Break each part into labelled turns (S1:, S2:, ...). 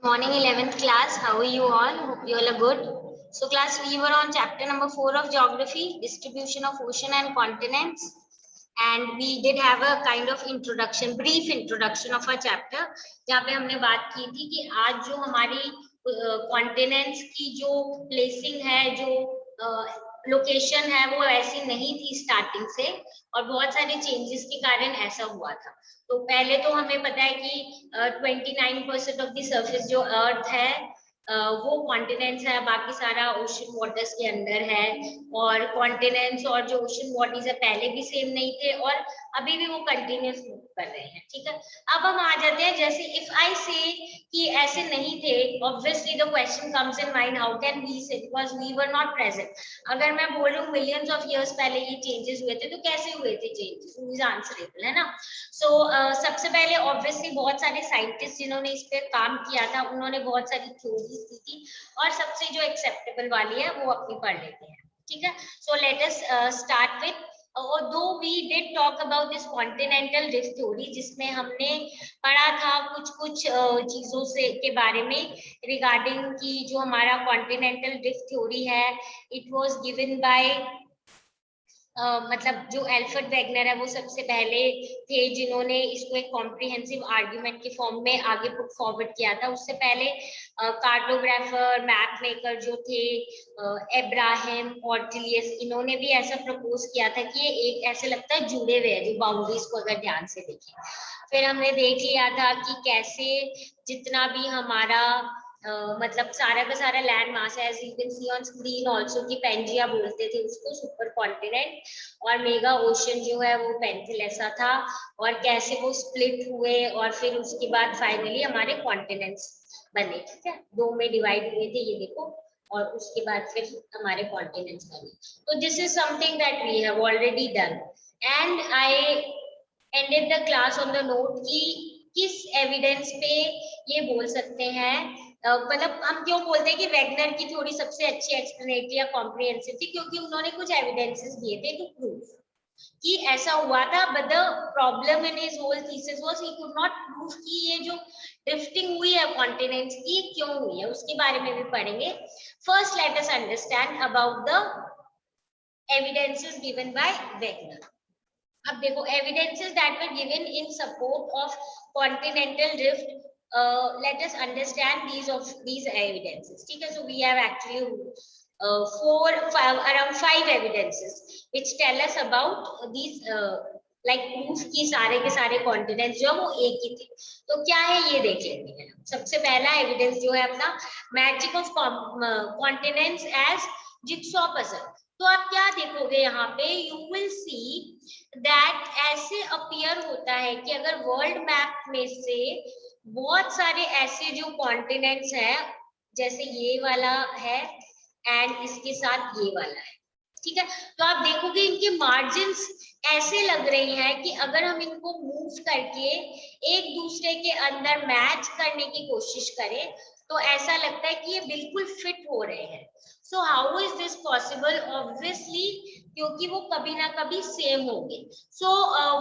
S1: Morning 11th class, how are you all? Hope you all are good. So class, we were on chapter number 4 of geography, distribution of ocean and continents, and we did have a kind of introduction, brief introduction of our chapter, जहाँ पे हमने बात की थी कि आज जो हमारी continents की जो placing है, जो लोकेशन है, वो ऐसी नहीं थी स्टार्टिंग से और बहुत सारे चेंजेस के कारण ऐसा हुआ था। तो पहले तो हमें पता है कि 29% ऑफ द सरफेस जो अर्थ है वो कॉन्टिनेंट्स है, बाकी सारा ओशन वाटर्स के अंदर है। और कॉन्टिनेंट्स और जो ओशन बॉडीज है पहले भी सेम नहीं थे और अभी भी वो कंटिन्यूस मूव कर रहे हैं। ठीक है, अब हम आ जाते हैं, जैसे इफ आई से कि ऐसे नहीं थे, obviously the question comes in mind, how can we say, because we were not present. अगर मैं बोल रही हूँ मिलियंस ऑफ इयर्स पहले ये चेंजेस हुए थे, तो कैसे हुए थे चेंजेस, हु इज आंसरेबल, है ना। सो सबसे पहले ऑब्वियसली बहुत सारे साइंटिस्ट जिन्होंने इस पे काम किया था, उन्होंने बहुत सारी थ्योरीज दी थी और सबसे जो एक्सेप्टेबल वाली है वो अपनी पढ़ लेते हैं। ठीक है, so let us start with, although we did talk about this continental drift theory, जिसमें हमने पढ़ा था कुछ चीजों से के बारे में रिगार्डिंग कि जो हमारा कॉन्टिनेंटल ड्रिफ्ट थ्योरी है, इट वाज गिवन बाय मतलब जो एल्फ्रेड वेगनर है वो सबसे पहले थे जिन्होंने इसको एक कॉम्प्रिहेंसिव आर्ग्यूमेंट के फॉर्म में आगे पुट फॉरवर्ड किया था। उससे पहले कार्टोग्राफर, मैप मेकर जो थे एब्राहम ऑर्टिलियस, इन्होंने भी ऐसा प्रपोज किया था कि ये एक ऐसे लगता है जुड़े हुए हैं जो बाउंड्रीज को अगर ध्यान से देखें। फिर हमने देख लिया था कि कैसे जितना भी हमारा मतलब सारा का सारा लैंड मास है, as you can see on screen also, कि पेंजिया बोलते थे उसको, सुपर कॉन्टिनेंट, और मेगा ओशन जो है वो पेंथिलेसा था, और कैसे वो स्प्लिट हुए और फिर उसके बाद फाइनली हमारे कॉन्टिनेंट्स बने। ठीक है, दो में डिवाइड हुए थे, ये देखो, और उसके बाद फिर हमारे कॉन्टिनेंट्स बने। तो this is something that we have already done, and I ended the class on the note कि किस एविडेंस पे ये बोल सकते हैं, मतलब हम क्यों बोलते हैं कि वेगनर की थ्योरी सबसे अच्छी एक्सप्लेनेटरी या कॉम्प्रिहेंसिव थी, क्योंकि उन्होंने कुछ एविडेंसेस दिए थे टू प्रूव कि ऐसा हुआ था, but the problem in his whole thesis was he could not prove कि ये जो ड्रिफ्टिंग हुई है कॉन्टिनेंट्स की क्यों हुई है, उसके बारे में भी पढ़ेंगे। First let us understand about the evidences given by Wegener. अब देखो, evidences that were given in support of continental drift, let us understand these evidences. ठीक है, so we have actually around 5 evidences which tell us about these like proof कि सारे के सारे continents जो वो एक ही थे। तो क्या है ये देख लेते हैं। सबसे पहला एविडेंस जो है अपना magic of continents as jigsaw puzzle. तो आप क्या देखोगे यहाँ पे, यू विल सी दैट ऐसे अपीयर होता है कि अगर वर्ल्ड मैप में से बहुत सारे ऐसे जो कॉन्टिनेंट्स हैं, जैसे ये वाला है एंड इसके साथ ये वाला है, ठीक है, तो आप देखोगे इनके मार्जिन्स ऐसे लग रही हैं कि अगर हम इनको मूव करके एक दूसरे के अंदर मैच करने की कोशिश करें तो ऐसा लगता है कि ये बिल्कुल फिट हो रहे हैं। So how is this possible? Obviously क्योंकि वो कभी ना कभी सेम होंगे। So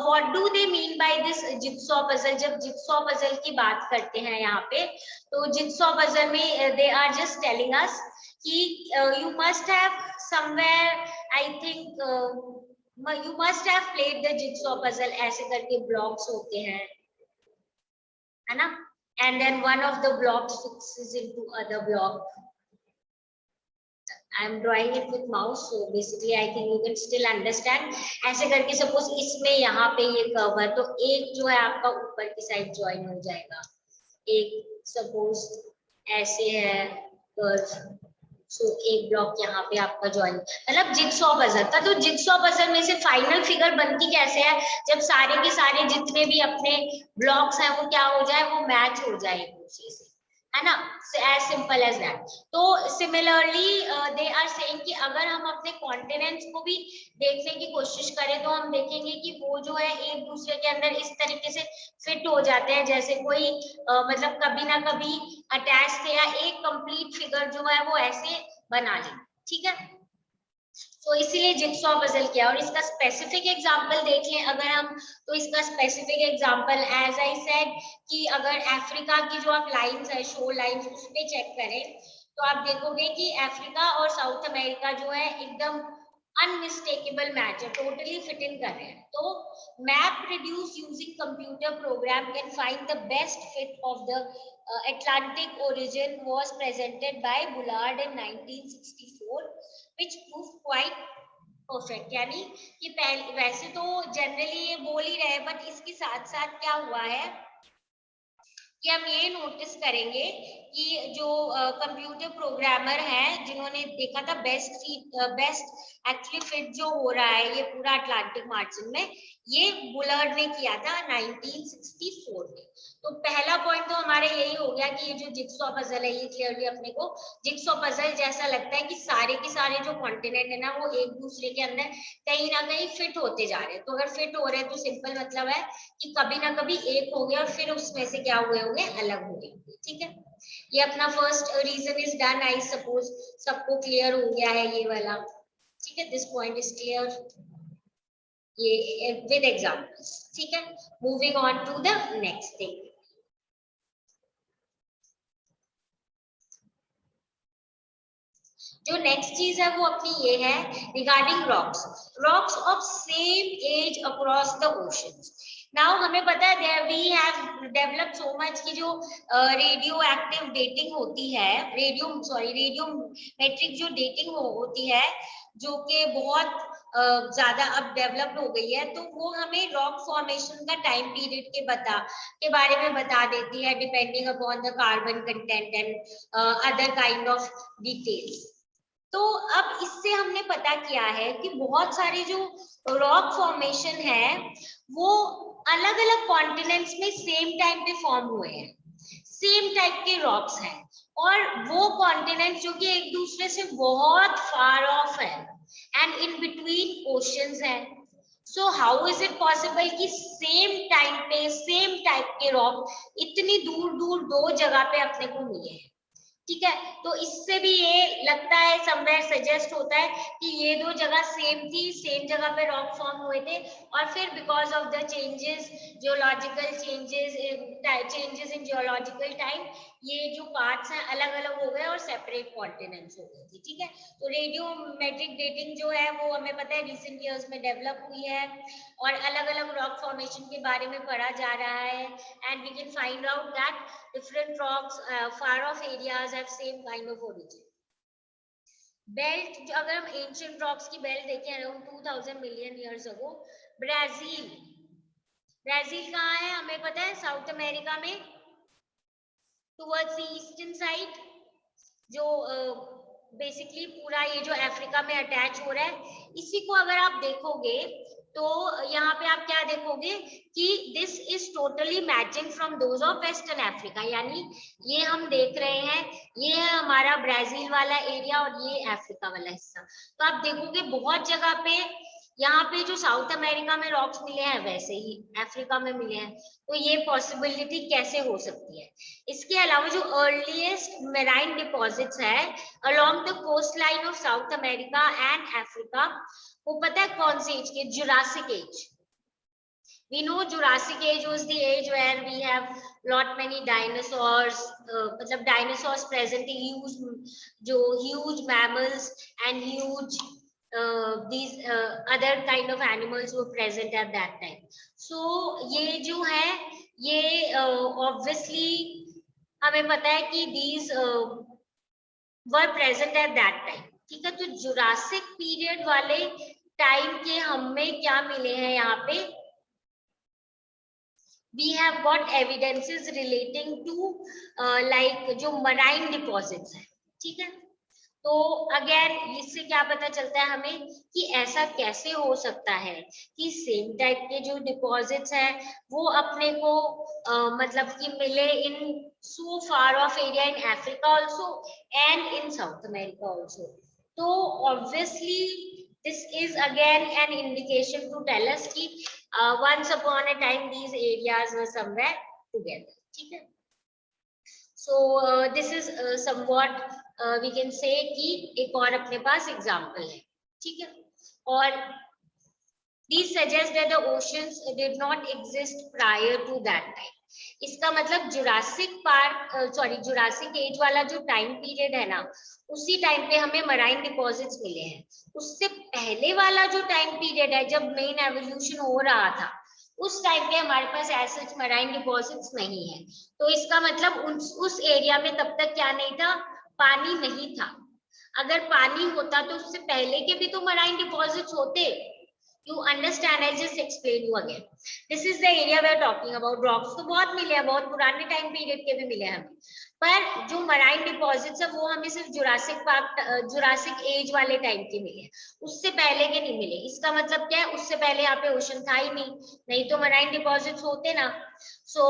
S1: what do they mean by this jigsaw puzzle? जब जिक्सॉ पजल की बात करते हैं यहाँ पे, तो जिक्सॉ पजल में they are just telling us कि you must have somewhere, I think you must have played the jigsaw puzzle, ऐसे करके blocks होते हैं, है ना, and then one of the blocks fixes into other block. I am drawing it with mouse, so basically I think you can still understand. ऐसे करके suppose इसमें यहाँ पे ये कर्व है, तो एक जो है आपका ऊपर की साइड ज्वाइन हो जाएगा, एक suppose ऐसे है कर्व, सो एक ब्लॉक यहाँ पे आपका ज्वाइन, मतलब जिक्सॉ पजल था। तो जिक्सॉ पजल में से फाइनल फिगर बनती कैसे है, जब सारे के सारे जितने भी अपने ब्लॉक्स हैं वो क्या हो जाए, वो मैच हो जाए एक दूसरे से, है ना, एज सिंपल एज दैट। तो सिमिलरली दे आर सेइंग कि अगर हम अपने कॉन्टिनेंट्स को भी देखने की कोशिश करें तो हम देखेंगे कि वो जो है एक दूसरे के अंदर इस तरीके से फिट हो जाते हैं जैसे कोई मतलब कभी ना कभी अटैच थे, या एक कंप्लीट फिगर जो है वो ऐसे बना ले। ठीक है, तो इसीलिए जिक्सॉ पजल किया। और इसका स्पेसिफिक एग्जांपल देख लें अगर हम, तो इसका specific example as I said कि अगर अफ्रीका की जो आप लाइंस है, शो लाइंस, उस पे चेक करें तो आप देखोगे कि अफ्रीका और साउथ अमेरिका जो है एकदम अनमिस्टेकेबल मैच है, टोटली फिट इन कर रहे हैं। तो map produce using computer program can find the best fit of the Atlantic origin was presented by Bullard in 1964, which proved quite perfect। यानी कि पहले वैसे तो जनरली ये बोल ही रहे, बट इसके साथ साथ क्या हुआ है कि हम ये नोटिस करेंगे कि जो कंप्यूटर प्रोग्रामर हैं जिन्होंने देखा था बेस्ट एक्चुअली फिट जो हो रहा है ये पूरा अटलांटिक मार्जिन में, ये बुलर्ड ने किया था 1964 में। तो पहला पॉइंट तो हमारे यही हो गया कि ये जो जिक्सॉ पजल है ये क्लियरली अपने को जिक्सॉ पजल जैसा लगता है कि सारे के सारे जो कॉन्टिनेंट है ना वो एक दूसरे के अंदर कहीं ना कहीं फिट होते जा रहे हैं। तो अगर फिट हो रहे हैं तो सिंपल मतलब है कि कभी ना कभी एक हो गया और फिर उसमें से क्या हुए होंगे, अलग हो गए। ठीक है, ये अपना first region is done. I suppose सबको क्लियर हो गया है ये वाला। ठीक है, दिस पॉइंट इज क्लियर ये विद एग्जांपल्स। ठीक है, moving on to the next thing. जो नेक्स्ट चीज है वो अपनी ये है regarding rocks of same age across the oceans. Now हमें पता है there we have developed so much की जो रेडियो एक्टिव डेटिंग होती है, रेडियो मेट्रिक जो डेटिंग होती है जो कि बहुत ज्यादा अब डेवलप्ड हो गई है, तो वो हमें रॉक फॉर्मेशन का टाइम पीरियड के बारे में बता देती है depending upon the carbon content and other kind of details. तो अब इससे हमने पता किया है कि बहुत सारे जो रॉक फॉर्मेशन है वो अलग अलग कॉन्टिनेंट्स में सेम टाइम पे फॉर्म हुए हैं, सेम टाइप के रॉक्स हैं, और वो कॉन्टिनेंट जो कि एक दूसरे से बहुत फार ऑफ है एंड इन बिटवीन ओशंस है। So how is it possible कि सेम टाइम पे सेम टाइप के रॉक इतनी दूर दूर दो जगह पे अपने को मिले हैं। ठीक है, तो इससे भी ये लगता है समवेयर सजेस्ट होता है कि ये दो जगह सेम थी, सेम जगह पे रॉक फॉर्म हुए थे, और फिर because of the changes, geological changes in geological time, ये जो पार्ट्स हैं अलग अलग हो गए और सेपरेट कॉन्टिनेंट्स हो गए थे। ठीक है, तो रेडियोमेट्रिक डेटिंग जो है वो हमें पता है रिसेंट ईयर्स में डेवलप हुई है और अलग अलग रॉक फॉर्मेशन के बारे में पढ़ा जा रहा है, and we can find out that different rocks far off areas have same kind of origin। Belt जो अगर हम एंशिएंट रॉक्स की बेल्ट देखें around 2000 million years ago, Brazil Brazil कहाँ है हमें पता है, साउथ अमेरिका में टुवर्ड्स द ईस्टर्न साइड, जो बेसिकली पूरा ये जो अफ्रीका में अटैच हो रहा है। इसी को अगर आप देखोगे तो यहाँ पे आप क्या देखोगे कि this is totally matching from those of western Africa, यानी ये हम देख रहे हैं ये है हमारा ब्राजील वाला एरिया और ये अफ्रीका वाला हिस्सा। तो आप देखोगे बहुत जगह पे यहाँ पे जो साउथ अमेरिका में रॉक्स मिले हैं वैसे ही अफ्रीका में मिले हैं। तो ये पॉसिबिलिटी कैसे हो सकती है। इसके अलावा जो अर्लीस्ट मेराइन डिपॉजिट्स है along the coast line of South America and Africa, वो पता है कौन से एज के, Jurassic age. We know Jurassic age was the age where we have lot many dinosaurs, मतलब dinosaurs present, huge mammals and huge these other kind of animals were present at that time। So ये जो है ये obviously हमें पता है कि these were present at that time। ठीक है, तो जुरासिक पीरियड वाले टाइम के हमें क्या मिले हैं यहाँ पे, we have got evidences relating to like जो marine deposits है। ठीक है, तो अगेन इससे क्या पता चलता है हमें कि ऐसा कैसे हो सकता है कि सेम टाइप के जो डिपॉजिट्स है वो अपने को मतलब कि मिले in so far of area in Africa also and in South America also. तो obviously this is again an indication to tell us कि once upon a time these areas were somewhere together। ठीक है, so this is somewhat we can say कि एक और अपने पास example है। ठीक है। और these suggest that the oceans did not exist prior to that time. इसका मतलब जुरासिक जुरासिक एज वाला जो टाइम पीरियड है ना, उसी टाइम पे हमें मराइन डिपॉजिट्स मिले हैं। उससे पहले वाला जो टाइम पीरियड है जब मेन एवोल्यूशन हो रहा था, उस टाइम पे हमारे पास ऐसे मराइन डिपॉजिट्स नहीं है। तो इसका मतलब उस एरिया में तब तक क्या नहीं था, पानी नहीं था। अगर पानी होता तो उससे पहले के भी तो मराइन डिपॉजिट्स होते। You understand? I'll just explain you again. This is the area we are talking about. Rocks तो बहुत मिले हैं, बहुत पुराने टाइम पीरियड के भी मिले हैं हमें, पर जो मराइन डिपॉजिट्स है वो हमें सिर्फ जुरासिक एज वाले टाइम के मिले हैं, उससे पहले के नहीं मिले। इसका मतलब क्या है, उससे पहले यहाँ पे ओशन था ही नहीं तो मराइन डिपॉजिट्स होते ना। So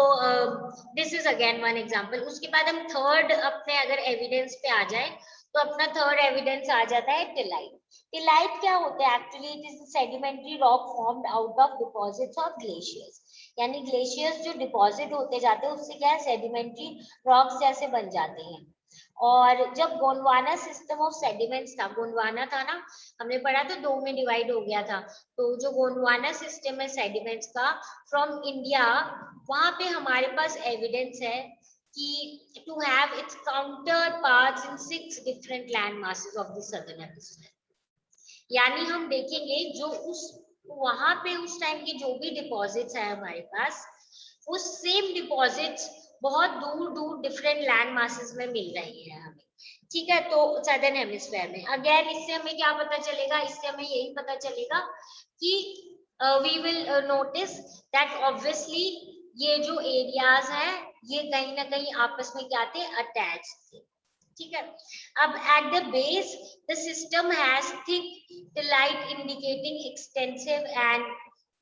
S1: this is again one example. उसके बाद हम थर्ड अपने अगर एविडेंस पे आ जाए, तो अपना थर्ड एविडेंस आ जाता है टिलाइट। टिलाइट क्या होता है? Actually it is sedimentary rock formed out of deposits of glaciers. यानी ग्लेशियर्स जो डिपॉजिट होते जाते हैं उससे क्या है, सेडिमेंट्री रॉक्स जैसे बन जाते हैं। और जब गोंडवाना सिस्टम ऑफ सेडिमेंट्स था, गोंडवाना था ना, हमने पढ़ा तो दो में डिवाइड हो गया था। तो जो गोंडवाना सिस्टम है सेडिमेंट्स का फ्रॉम इंडिया, वहां पे हमारे पास एविडेंस है कि to have its counterparts in 6 different land masses of the southern hemisphere। यानी हम देखेंगे जो उस वहां पे उस टाइम के जो भी डिपॉजिट्स है हमारे पास, उस सेम डिपॉजिट्स बहुत दूर दूर डिफरेंट लैंड मासेस में मिल रही है हमें। ठीक है, तो सदर्न हेमिस्फीयर में अगेन इससे हमें क्या पता चलेगा, इससे हमें यही पता चलेगा कि we will notice that obviously ये जो एरियाज हैं ये कहीं ना कहीं आपस में क्या थे, अटैच थे। ठीक है। अब at the base the system has thick tillite indicating extensive and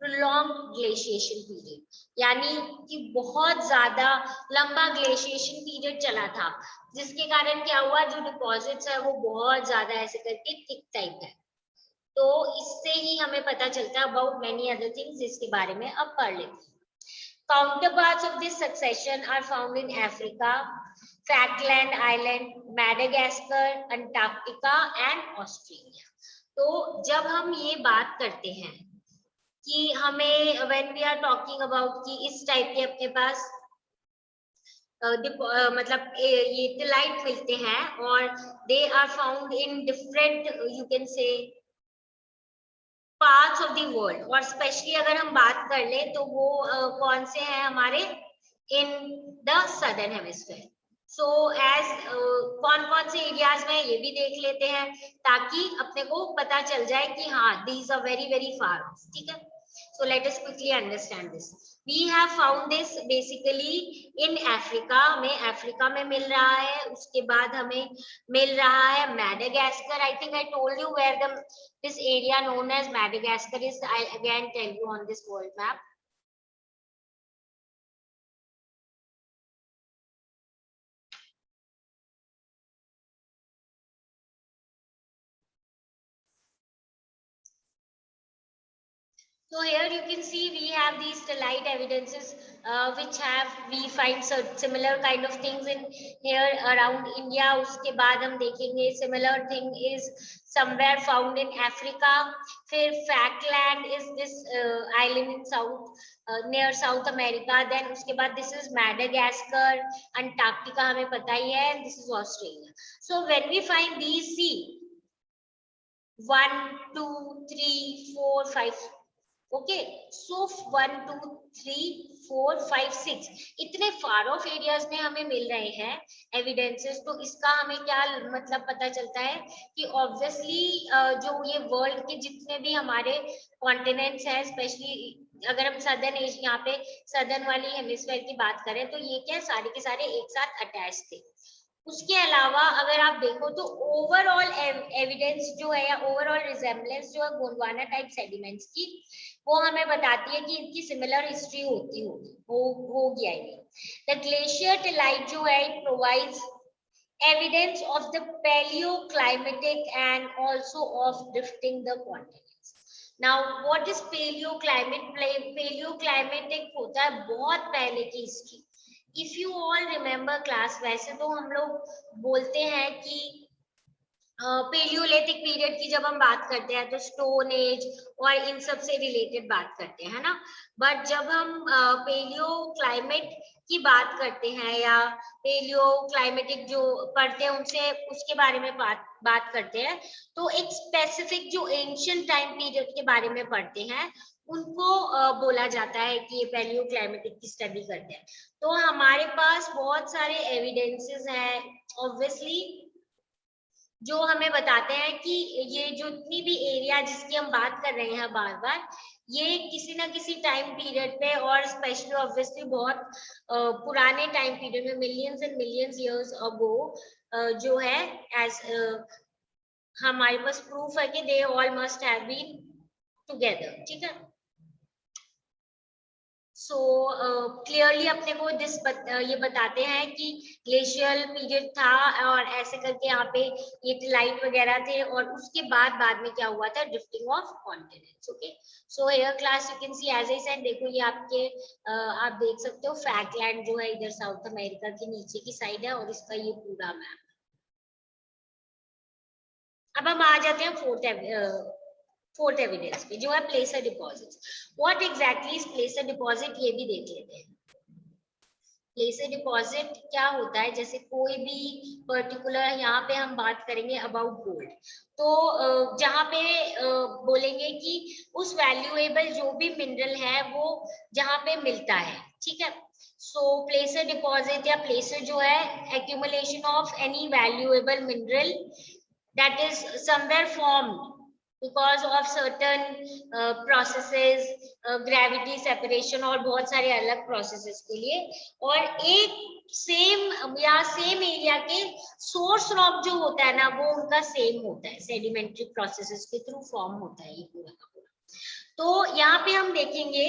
S1: prolonged glaciation period, यानी कि बहुत ज्यादा लंबा ग्लेशिएशन पीरियड चला था, जिसके कारण क्या हुआ, जो डिपॉजिट्स है वो बहुत ज्यादा ऐसे करके थिक टाइप है। तो इससे ही हमें पता चलता है अबाउट मेनी अदर थिंग्स, जिसके बारे में अब पढ़ लेते हैं। Counterparts of this succession are found in Africa, Falkland Island, Madagascar, Antarctica and Australia। तो जब हम ये बात करते हैं कि हमें when we are talking about कि इस टाइप के अपने पास मतलब ये टिलाइट मिलते हैं और they are found in different you can say parts of the world, और स्पेशली अगर हम बात कर ले तो वो कौन से हैं हमारे in the southern hemisphere. So age कौन कौन से एरियाज में ये भी देख लेते हैं ताकि अपने को पता चल जाए कि हाँ these are very very far. ठीक है, so let us quickly understand this. We have found this basically in Africa में, अफ्रीका में मिल रहा है। उसके बाद हमें मिल रहा है Madagascar। I think I told you where the this area known as Madagascar is. I'll again tell you on this world map. So here you can see we have these stellite evidences which have we find similar kind of things in here around India. उसके बाद हम देखेंगे similar thing is somewhere found in Africa. फिर Falkland is this island in south near South America. Then उसके बाद this is Madagascar, Antarctica हमें पता ही है, and this is Australia. So when we find these, see 1, 2, 3, 4, 5. Okay, सो 1, 2, 3, 4, 5, 6 इतने फार of areas में हमें मिल रहे हैं एविडेंसेस। तो इसका हमें क्या मतलब पता चलता है कि ऑब्वियसली जो ये वर्ल्ड के जितने भी हमारे कॉन्टिनेंट्स हैं, स्पेशली अगर हम सदर्न एज यहाँ पे सदर्न वाली हेमिस्फीयर की बात करें, तो ये क्या सारे के सारे एक साथ अटैच थे। उसके अलावा अगर आप देखो तो ओवरऑल एविडेंस जो है या ओवरऑल रिजेम्बलेंस जो है गोंडवाना टाइप सेडिमेंट्स की, वो हमें बताती है कि इनकी सिमिलर हिस्ट्री होगी I mean. The glacier tillite जो है it provides evidence of the paleoclimatic and also of drifting the continents. Now what is paleoclimate? Paleoclimatic होता है बहुत पहले की history. If you all remember class, वैसे तो हम लोग बोलते हैं कि पेलियोलिथिक पीरियड की जब हम बात करते हैं तो स्टोन एज और इन सब से रिलेटेड बात करते हैं, है ना। बट जब हम पेलियो क्लाइमेट की बात करते हैं या पेलियो क्लाइमेटिक जो पढ़ते हैं उनसे उसके बारे में बात करते हैं, तो एक स्पेसिफिक जो एंशियंट टाइम पीरियड के बारे में पढ़ते हैं उनको बोला जाता है कि ये पेलियो क्लाइमेटिक की स्टडी करते हैं। तो हमारे पास बहुत सारे एविडेंसेस हैं ऑब्वियसली जो हमें बताते हैं कि ये जितनी भी एरिया जिसकी हम बात कर रहे हैं बार बार, ये किसी ना किसी टाइम पीरियड पे और स्पेशली ऑब्वियसली बहुत पुराने टाइम पीरियड में millions and millions years ago जो है एज हमारे पास प्रूफ है कि they all must have been together, ठीक है। सो क्लियरली अपने को ये बताते हैं कि ग्लेशियल पीरियड था और ऐसे करके यहाँ पे ये टिलाइट वगैरह थे और उसके बाद में क्या हुआ था, drifting of continents. Okay, so here class you can see as I said, देखो ये आपके आप देख सकते हो फैकलैंड जो है इधर साउथ अमेरिका के नीचे की साइड है और इसका ये पूरा मैप। अब हम आ जाते हैं फोर्थ एविडेंस पे जो है placer deposits. What exactly is placer deposit, ये भी देख लेते हैं। प्लेसर डिपॉजिट क्या होता है, जैसे कोई भी पर्टिकुलर यहाँ पे हम बात करेंगे अबाउट गोल्ड, तो जहाँ पे बोलेंगे कि उस वैल्यूएबल जो भी मिनरल है वो जहाँ पे मिलता है, ठीक है। सो प्लेसर डिपॉजिट या प्लेसर जो है accumulation of any valuable mineral that is somewhere formed because of certain processes, gravity separation और बहुत सारे अलग processes के लिए, और एक सेम या सेम एरिया के सोर्स रॉक जो होता है ना वो उनका सेम होता है, सेडिमेंट्री प्रोसेसेस के थ्रू फॉर्म होता है ये पूरा का पूरा। तो यहाँ पे हम देखेंगे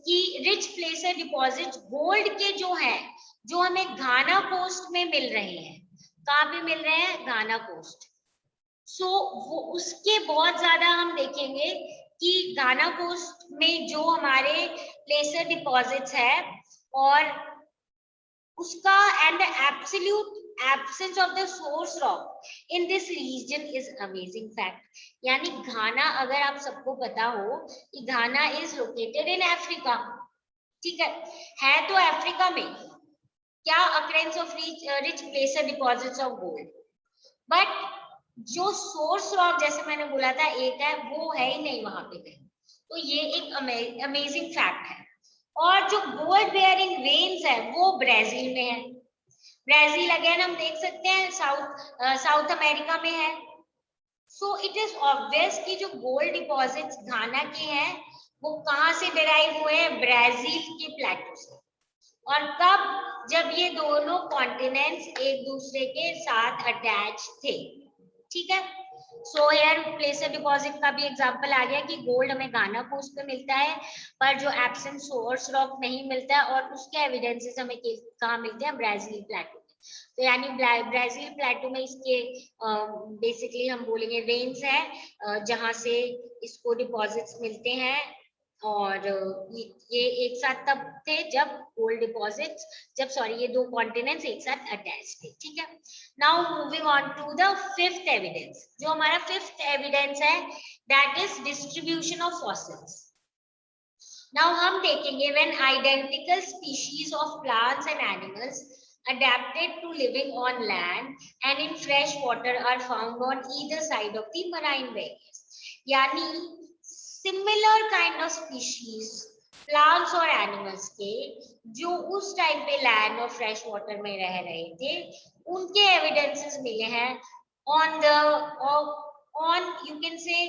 S1: कि रिच प्लेसर डिपॉजिट गोल्ड के जो है जो हमें घाना कोस्ट में मिल रहे हैं, कहाँ पे मिल रहे हैं, घाना कोस्ट। सो वो उसके बहुत ज्यादा हम देखेंगे कि घाना कोस्ट में जो हमारे प्लेसर डिपॉजिट्स है और उसका and absolute absence of the source rock in this reason is amazing fact. यानी घाना, अगर आप सबको पता हो कि घाना इज लोकेटेड इन अफ्रीका, ठीक है तो अफ्रीका में क्या occurrence of rich प्लेसर deposits of gold, but जो सोर्स रॉक जैसे मैंने बोला था एक है वो है ही नहीं वहां पे कहीं। तो ये एक अमेजिंग फैक्ट है। और जो गोल्ड बेयरिंग वेन्स है वो ब्राजील में है। ब्राजील अगेन हम देख सकते हैं साउथ अमेरिका में है। सो इट इज ऑब्वियस कि जो गोल्ड डिपॉजिट्स घाना के हैं वो कहाँ से डिराइव हुए हैं, ब्राजील के प्लेटो से। और कब, जब ये दोनों कॉन्टिनेंट्स एक दूसरे के साथ अटैच थे, ठीक है। सो हेयर प्लेसर डिपॉजिट का भी एग्जांपल आ गया कि गोल्ड हमें घाना कोस्ट पे मिलता है पर जो एब्सेंट सोर्स रॉक नहीं मिलता है, और उसके एविडेंसेस हमें कहाँ मिलते हैं, ब्राजील प्लेटो में। तो यानी ब्राजील प्लेटो में इसके बेसिकली हम बोलेंगे वेन्स है जहां से इसको डिपॉजिट्स मिलते हैं। और ये एक साथ तब थे जब गोल्ड डिपॉजिट्स, ये दो कॉन्टिनेंट्स एक साथ अटैच थे, ठीक है। Now moving on to the fifth evidence, जो हमारा फिफ्थ एविडेंस है that is distribution of fossils. Now हम देखेंगे when identical species of plants and animals adapted to living on land and in fresh water are found on either side of the marine barriers। यानी similar kind of species plants और animals के जो उस time पे land और fresh water में रह रहे थे उनके एविडेंसेस मिले हैं on you can say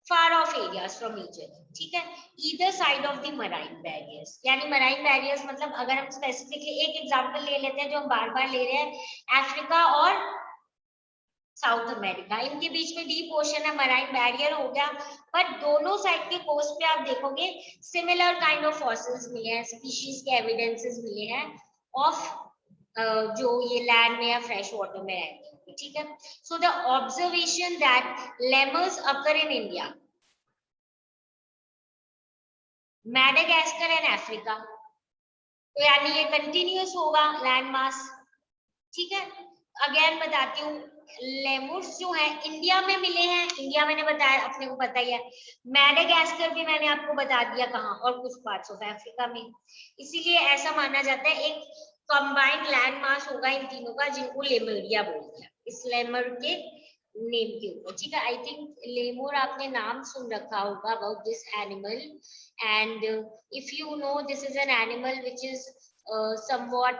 S1: far of areas from each other, ठीक है, either side of the marine barriers. यानी मराइन बैरियर्स मतलब अगर हम स्पेसिफिकली एक एग्जांपल ले लेते हैं जो हम बार बार ले रहे हैं, अफ्रीका और साउथ अमेरिका, इनके बीच में डीप ओशन है, मराइन बैरियर हो गया, पर दोनों साइड के कोस्ट पे आप देखोगे सिमिलर काइंड ऑफ फॉसिल्स मिले हैं, स्पीशीज के एविडेंसेस मिले हैं ऑफ जो ये लैंड में या फ्रेश वाटर में रहते हैं, ठीक है। So the observation that lemurs occur in India, Madagascar and Africa, तो यानी ये कंटिन्यूअस होगा लैंड मास, ठीक है। अगेन बताती हूँ, लेमुर्स जो है इंडिया में मिले हैं, इंडिया मैंने बताया, अपने को पता ही है। मैडागास्कर भी मैंने आपको बता दिया कहाँ, और कुछ पार्ट्स ऑफ अफ्रीका में। इसीलिए ऐसा माना जाता है एक कंबाइंड लैंड मास होगा इन तीनों का, जिनको लेमुरिया बोलते हैं इस लेमर के नेम के ऊपर, ठीक है। आई थिंक लेमुर आपने नाम सुन रखा होगा about this animal, and if you know this is an animal which is somewhat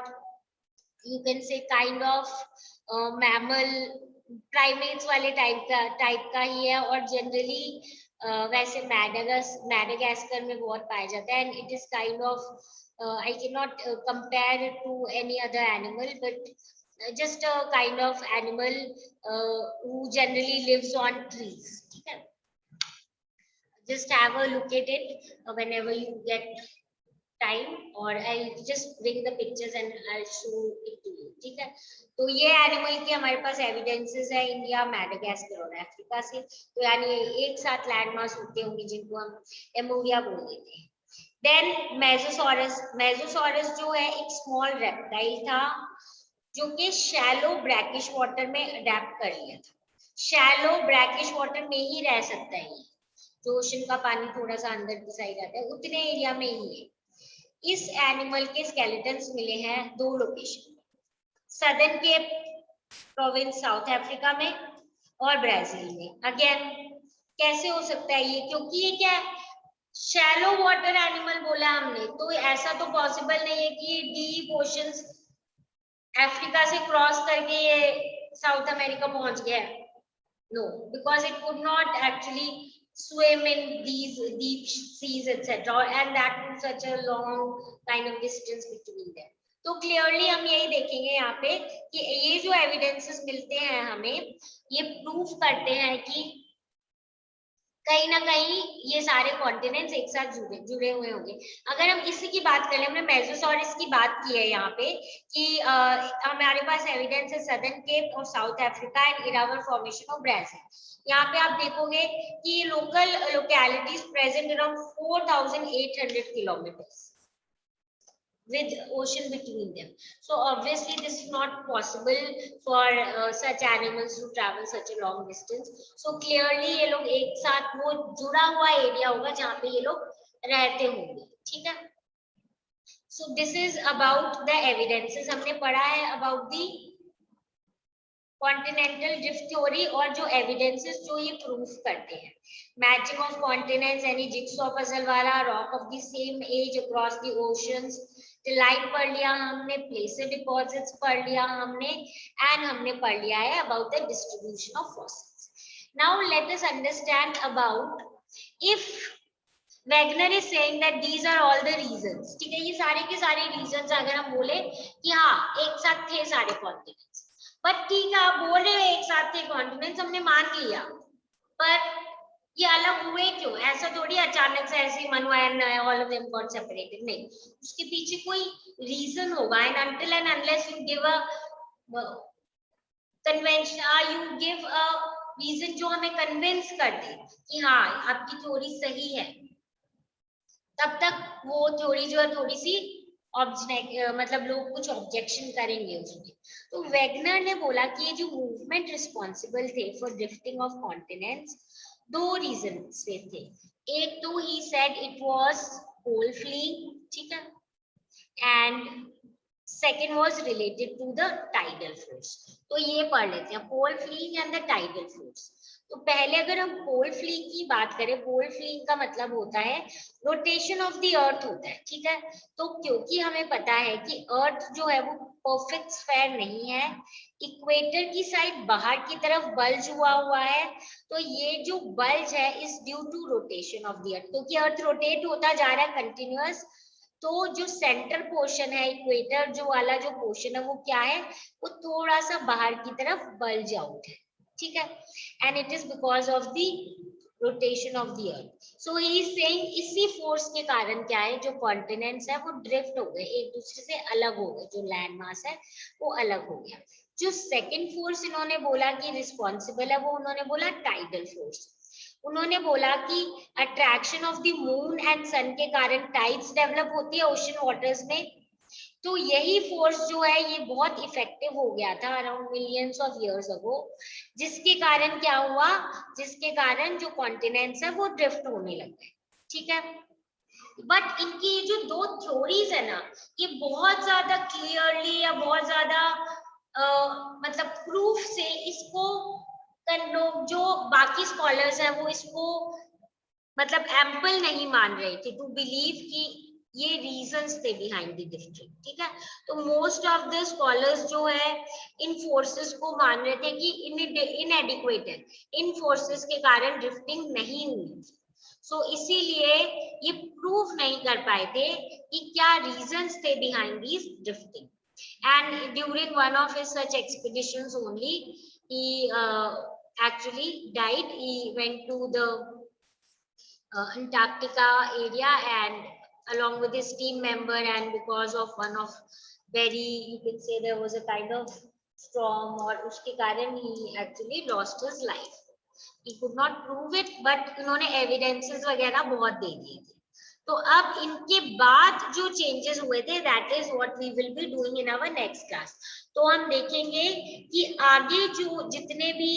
S1: you can say kind of mammal, primates वाले टाइप का ही है, और जनरली वैसे मैडागास्कर में बहुत पाया जाता है, and it is kind of I can not compare to any other animal, but just a kind of animal who generally lives on trees, ठीक है। Just have a look at it whenever you get time, or I'll just bring the pictures and I'll show it to you, ठीक है। तो ये animal के हमारे पास evidences है India, Madagascar और अफ्रीका से, तो यानी एक साथ लैंडमार्क्स होते होंगे जिनको हम एमोरिया बोल देते हैं। देन मेसोसॉरस, मेसोसॉरस जो है एक स्मॉल रेप्टाइल था जो कि शैलो ब्रैकिश वाटर में अडेप्ट कर लिया था। शैलो ब्रैकिश वाटर में ही रह सकता है, जो ओशन का पानी थोड़ा सा अंदर की साइड आता है उतने एरिया में ही है। इस एनिमल के स्केलेटन्स मिले हैं 2 location, southern cape province South Africa में और ब्राजील में। अगेन कैसे हो सकता है ये, क्योंकि ये क्या शैलो वाटर एनिमल बोला हमने, तो ऐसा तो पॉसिबल नहीं है कि डीप ओशंस अफ्रीका से क्रॉस करके ये साउथ अमेरिका पहुंच गया है। No, because it could not actually swim in these deep seas, etc. And that was such a long kind of distance between them. तो क्लियरली हम यही देखेंगे यहाँ पे कि ये जो एविडेंसेस मिलते हैं हमें, ये प्रूफ करते हैं कि कहीं ना कहीं ये सारे कॉन्टिनेंट्स एक साथ जुड़े हुए होंगे। अगर हम इसी की बात करें, हमने मेसोसॉरस की बात की है यहाँ पे कि हमारे पास एविडेंस है सदर्न केप और साउथ अफ्रीका एंड इरावर फॉर्मेशन ऑफ ब्राजील। यहाँ पे आप देखोगे कि local localities present around 4800 kilometres with ocean between them. So obviously this is not possible for such animals to travel such a long distance. So clearly ये लोग एक साथ वो जुड़ा हुआ एरिया होगा जहाँ पे ये लोग रहते होंगे, ठीक है। So this is about the evidences, हमने पढ़ा है about the continental drift theory और जो एविडेंसेस जो ये प्रूफ करते हैं, मैचिंग ऑफ कॉन्टिनेंट्स यानी जिक्सॉ पजल वाला, rock of the same age across the oceans, tillite पढ़ लिया हमने, प्लेसर डिपॉजिट्स पढ़ लिया हमने, एंड हमने पढ़ लिया है about the distribution of fossils. Now let us understand about if Wegener is saying that these are all the reasons, ठीक है। ये सारे के सारे रीजंस अगर हम बोले कि हाँ एक साथ थे सारे कॉन्टिनेंट्स, पर ठीक है आप बोल रहे हो एक साथ थे कॉन्टिनेंट्स, हमने मान लिया, पर ये अलग हुए क्यों? ऐसा थोड़ी अचानक से ऐसे ही मन हुआ all of them got separated, नहीं, उसके पीछे कोई रीजन होगा। And until and unless you give a convention, you give a reason जो हमें कन्विंस कर दे कि हाँ आपकी थ्योरी सही है, तब तक वो थ्योरी जो है थोड़ी सी मतलब लोग कुछ ऑब्जेक्शन करेंगे उसमें। तो वेगनर ने बोला कि ये जो मूवमेंट रिस्पॉन्सिबल थे for drifting of continents, 2 region से थे। एक तो he said it was pole fleeing, ठीक है, and second was related to the tidal force. तो ये पढ़ लेते हैं, pole fleeing and the tidal force. तो पहले अगर हम पोल फ्लीइंग की बात करें, पोल फ्लीइंग का मतलब होता है रोटेशन ऑफ द अर्थ होता है, ठीक है। तो क्योंकि हमें पता है कि अर्थ जो है वो परफेक्ट स्फेयर नहीं है, इक्वेटर की साइड बाहर की तरफ बल्ज हुआ है, तो ये जो बल्ज है is due to rotation of the earth, क्योंकि अर्थ रोटेट होता जा रहा है कंटिन्यूअस। तो जो सेंटर पोर्शन है, इक्वेटर जो वाला जो पोर्शन है वो क्या है, वो थोड़ा सा बाहर की तरफ बल्ज आउट है, ठीक है, and it is because of the rotation of the earth. So he is saying इसी फोर्स के कारण क्या है, जो कॉन्टिनेंट्स है वो ड्रिफ्ट हो गए, एक दूसरे से अलग हो गए, जो लैंड मास है वो अलग हो गया। जो सेकेंड फोर्स इन्होंने बोला कि रिस्पॉन्सिबल है, वो उन्होंने बोला टाइडल फोर्स। उन्होंने बोला कि attraction of the moon and sun के कारण टाइड्स डेवलप होती है ओशन वाटर्स में, तो यही फोर्स जो है ये बहुत इफेक्टिव हो गया था around millions of years ago, जिसके कारण क्या हुआ, जिसके कारण जो कॉन्टिनेंट्स है वो ड्रिफ्ट होने लग गए। ठीक है, बट इनकी ये जो दो थ्योरीज है ना, ये बहुत ज्यादा क्लियरली या बहुत ज्यादा मतलब प्रूफ से इसको लोग जो बाकी स्कॉलर्स हैं वो इसको मतलब एम्पल नहीं मान रहे थे टू बिलीव कि ये रीजंस थे बिहाइंड द ड्रिफ्टिंग। ठीक है, तो मोस्ट ऑफ द स्कॉलर्स जो है इन फोर्सेस को मान रहे थे कि इनएडिक्वेट है, इन फोर्सेस के कारण ड्रिफ्टिंग नहीं हुई। सो इसीलिए ये प्रूव नहीं कर पाए थे कि क्या रीजंस थे behind this drifting. And during one of his such expeditions only he actually died. He went to the Antarctica area and along with his team member, and because of one of very, you can say there was a kind of storm or uske karan he actually lost his life. He could not prove it, but इन्होंने evidences वगैरह बहुत दे दिए थे। तो अब इनके बाद जो चेंजेस हुए थे, that is what we will be doing in our next class. तो हम देखेंगे कि आगे जो जितने भी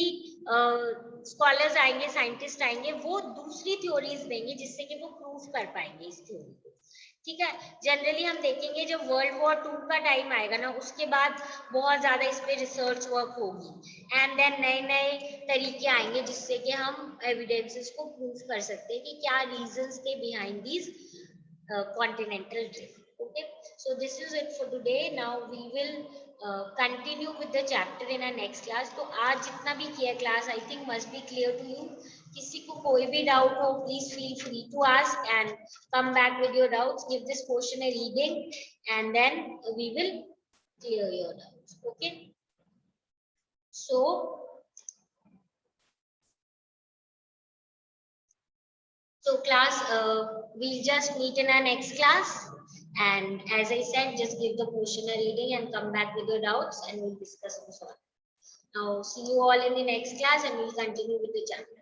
S1: स्कॉलर्स आएंगे, साइंटिस्ट आएंगे, वो दूसरी थ्योरीज देंगे जिससे कि वो प्रूफ कर पाएंगे इस थ्योरी को। ठीक है, जनरली हम देखेंगे जब वर्ल्ड वॉर 2 का टाइम आएगा ना, उसके बाद बहुत ज्यादा इस पे रिसर्च वर्क होगी एंड देन नए नए तरीके आएंगे जिससे कि हम एविडेंसेस को प्रूफ कर सकते हैं कि क्या रीजंस थे behind these continental drift. Okay, so this is it for today. Now we will continue with the chapter in our next class. तो आज जितना भी किया class, I think must be clear to you. किसी को कोई भी डाउट हो, please feel free to ask and come back with your doubts. Give this portion a reading and then we will clear your doubts. Okay, so class, we'll just meet in our next class, and as I said, just give the portion a reading and come back with your doubts and we'll discuss and solve. Now see you all in the next class and we'll continue with the chapter.